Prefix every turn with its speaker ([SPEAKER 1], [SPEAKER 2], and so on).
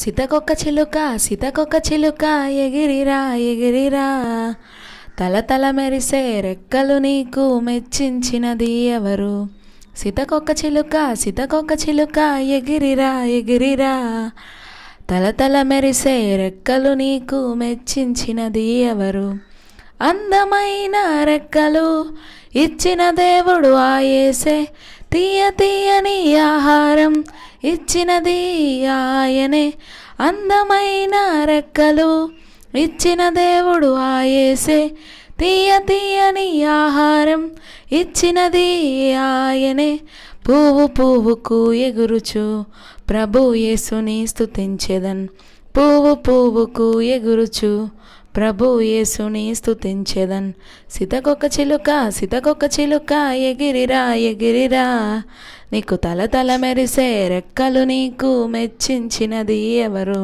[SPEAKER 1] సీతకొక చిలుక సీతకొక చిలుక ఎగిరిరా ఎగిరిరా, తల తల మెరిసే రెక్కలు నీకు మెచ్చించినది ఎవరు. సీతకొక చిలుక సీతకొక చిలుక ఎగిరిరా ఎగిరిరా, తల తల మెరిసే రెక్కలు నీకు మెచ్చించినది ఎవరు. అందమైన రెక్కలు ఇచ్చిన దేవుడు ఆ యేసే, తీయ తీయని ఆహారం ఇచ్చినది ఆయనే. అందమైన రెక్కలు ఇచ్చిన దేవుడు ఆ యేసే, తీయ తీయని ఆహారం ఇచ్చినది ఆయనే. పువ్వు పువ్వుకు ఎగురుచు ప్రభు యేసుని స్తుతించెదన్. పువ్వు పువ్వుకు ఎగురుచు ప్రభు యేసుని స్తుతించెదన్. సీతకొక చిలుక సీతకొక చిలుక ఎగిరిరా ఎగిరిరా, నీకు తల తల మెరిసే రెక్కలు నీకు మెచ్చించినది ఎవరు.